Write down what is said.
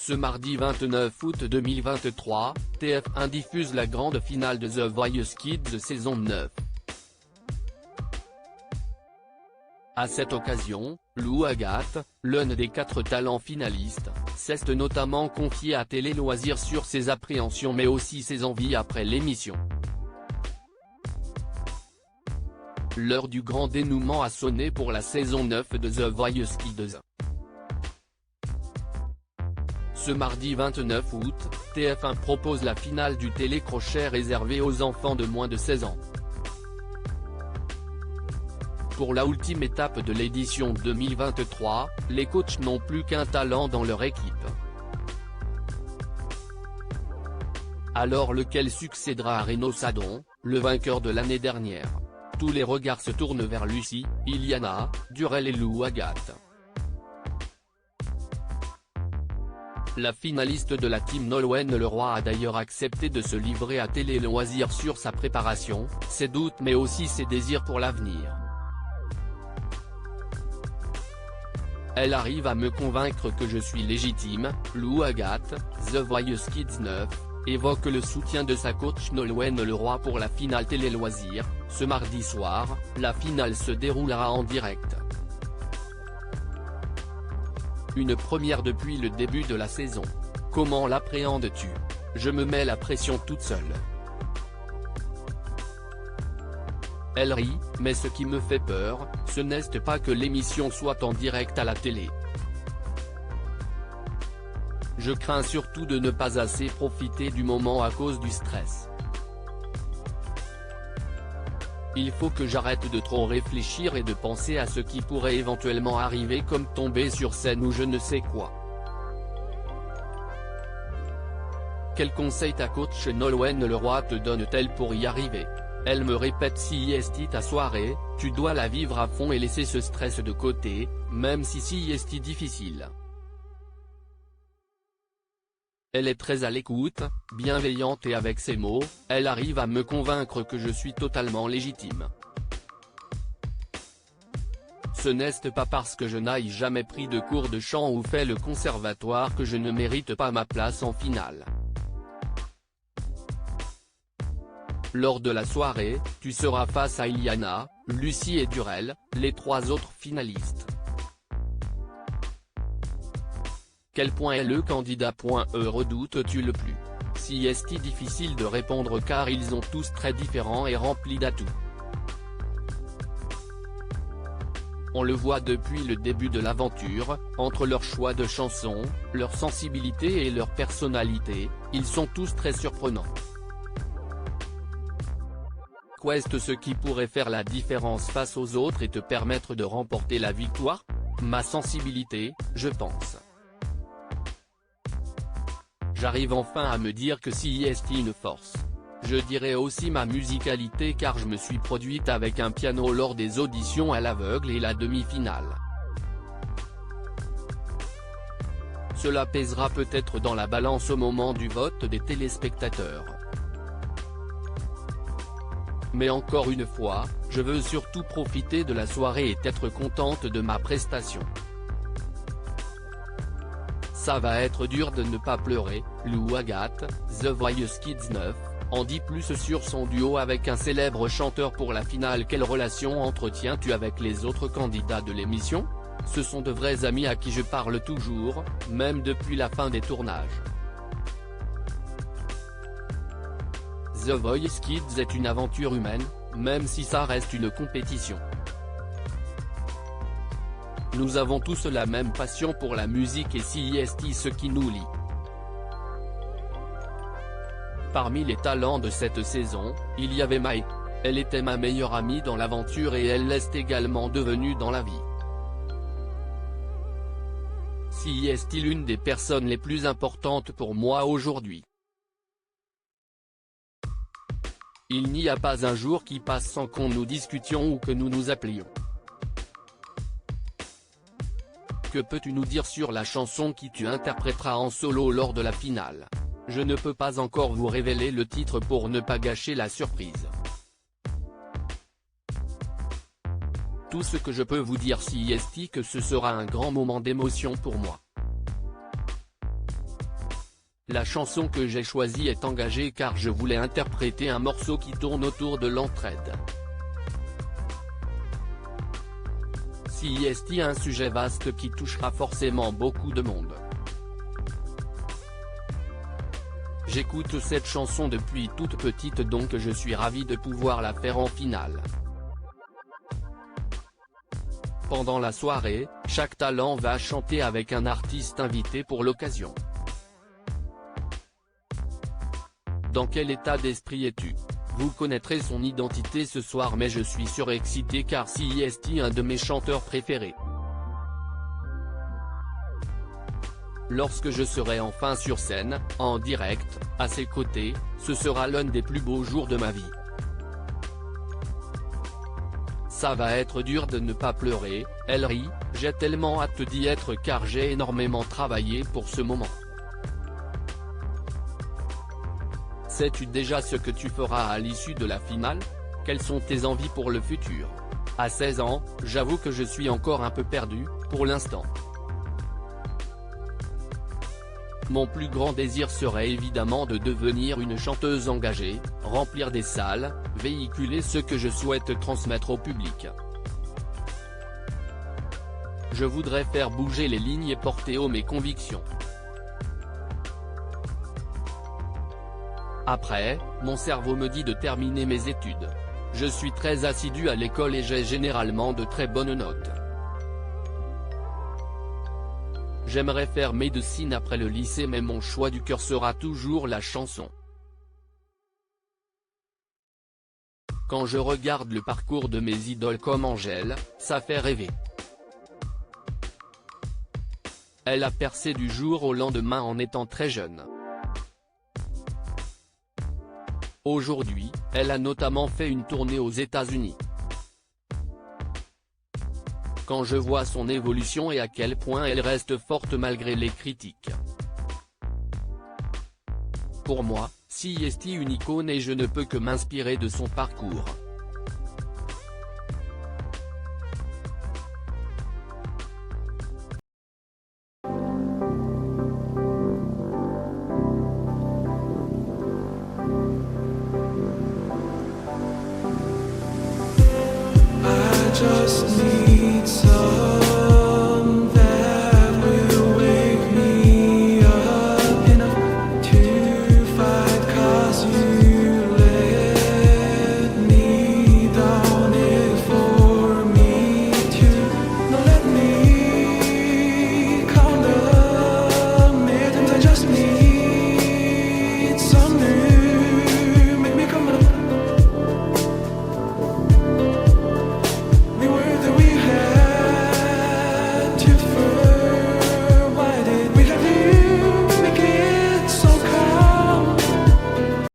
Ce mardi 29 août 2023, TF1 diffuse la grande finale de The Voice Kids saison 9. À cette occasion, Lou Agathe, l'un des 4 talents finalistes, s'est notamment confié à Télé Loisirs sur ses appréhensions mais aussi ses envies après l'émission. L'heure du grand dénouement a sonné pour la saison 9 de The Voice Kids. Ce mardi 29 août, TF1 propose la finale du télécrochet réservé aux enfants de moins de 16 ans. Pour la ultime étape de l'édition 2023, les coachs n'ont plus qu'un talent dans leur équipe. Alors lequel succédera à Renaud Sadon, le vainqueur de l'année dernière? Tous les regards se tournent vers Lucie, Iliana, Durel et Lou Agathe. La finaliste de la team Nolwenn Leroy a d'ailleurs accepté de se livrer à Télé Loisirs sur sa préparation, ses doutes mais aussi ses désirs pour l'avenir. Elle arrive à me convaincre que je suis légitime, Lou Agathe, The Voice Kids 9, évoque le soutien de sa coach Nolwenn Leroy pour la finale Télé Loisirs. Ce mardi soir, la finale se déroulera en direct. Une première depuis le début de la saison. Comment l'appréhendes-tu? Je me mets la pression toute seule. Elle rit, mais ce qui me fait peur, ce n'est pas que l'émission soit en direct à la télé. Je crains surtout de ne pas assez profiter du moment à cause du stress. Il faut que j'arrête de trop réfléchir et de penser à ce qui pourrait éventuellement arriver comme tomber sur scène ou je ne sais quoi. Quel conseil ta coach Nolwenn Leroy te donne-t-elle pour y arriver? Elle me répète si est ta soirée, tu dois la vivre à fond et laisser ce stress de côté, même si est difficile. Elle est très à l'écoute, bienveillante et avec ses mots, elle arrive à me convaincre que je suis totalement légitime. Ce n'est pas parce que je n'aille jamais pris de cours de chant ou fait le conservatoire que je ne mérite pas ma place en finale. Lors de la soirée, tu seras face à Iliana, Lucie et Durel, les 3 autres finalistes. Quel point est le candidat redoutes-tu le plus? Si est difficile de répondre car ils sont tous très différents et remplis d'atouts. On le voit depuis le début de l'aventure, entre leur choix de chansons, leur sensibilité et leur personnalité, ils sont tous très surprenants. Qu'est ce qui pourrait faire la différence face aux autres et te permettre de remporter la victoire? Ma sensibilité, je pense. J'arrive enfin à me dire que si est une force. Je dirais aussi ma musicalité car je me suis produite avec un piano lors des auditions à l'aveugle et la demi-finale. Cela pèsera peut-être dans la balance au moment du vote des téléspectateurs. Mais encore une fois, je veux surtout profiter de la soirée et être contente de ma prestation. Ça va être dur de ne pas pleurer, Lou Agathe, The Voice Kids 9, en dit plus sur son duo avec un célèbre chanteur pour la finale. Quelle relation entretiens-tu avec les autres candidats de l'émission? Ce sont de vrais amis à qui je parle toujours, même depuis la fin des tournages. The Voice Kids est une aventure humaine, même si ça reste une compétition. Nous avons tous la même passion pour la musique et si est ce qui nous lie. Parmi les talents de cette saison, il y avait Mai. Elle était ma meilleure amie dans l'aventure et elle l'est également devenue dans la vie. Si est l'une des personnes les plus importantes pour moi aujourd'hui. Il n'y a pas un jour qui passe sans qu'on nous discutions ou que nous nous appelions. Que peux-tu nous dire sur la chanson qui tu interpréteras en solo lors de la finale? Je ne peux pas encore vous révéler le titre pour ne pas gâcher la surprise. Tout ce que je peux vous dire si est que ce sera un grand moment d'émotion pour moi. La chanson que j'ai choisie est engagée car je voulais interpréter un morceau qui tourne autour de l'entraide. CIST, un sujet vaste qui touchera forcément beaucoup de monde. J'écoute cette chanson depuis toute petite, donc je suis ravi de pouvoir la faire en finale. Pendant la soirée, chaque talent va chanter avec un artiste invité pour l'occasion. Dans quel état d'esprit es-tu? Vous connaîtrez son identité ce soir, mais je suis surexcité car CIST est un de mes chanteurs préférés. Lorsque je serai enfin sur scène, en direct, à ses côtés, ce sera l'un des plus beaux jours de ma vie. Ça va être dur de ne pas pleurer, elle rit, j'ai tellement hâte d'y être car j'ai énormément travaillé pour ce moment. Sais-tu déjà ce que tu feras à l'issue de la finale? Quelles sont tes envies pour le futur? À 16 ans, j'avoue que je suis encore un peu perdu, pour l'instant. Mon plus grand désir serait évidemment de devenir une chanteuse engagée, remplir des salles, véhiculer ce que je souhaite transmettre au public. Je voudrais faire bouger les lignes et porter haut mes convictions. Après, mon cerveau me dit de terminer mes études. Je suis très assidu à l'école et j'ai généralement de très bonnes notes. J'aimerais faire médecine après le lycée, mais mon choix du cœur sera toujours la chanson. Quand je regarde le parcours de mes idoles comme Angèle, ça fait rêver. Elle a percé du jour au lendemain en étant très jeune. Aujourd'hui, elle a notamment fait une tournée aux États-Unis. Quand je vois son évolution et à quel point elle reste forte malgré les critiques. Pour moi, CIST une icône et je ne peux que m'inspirer de son parcours. Just need some that will wake me up enough to fight, 'cause you let me down it for me to not let me count the minutes. I just need some new, make me come up. We were that we had to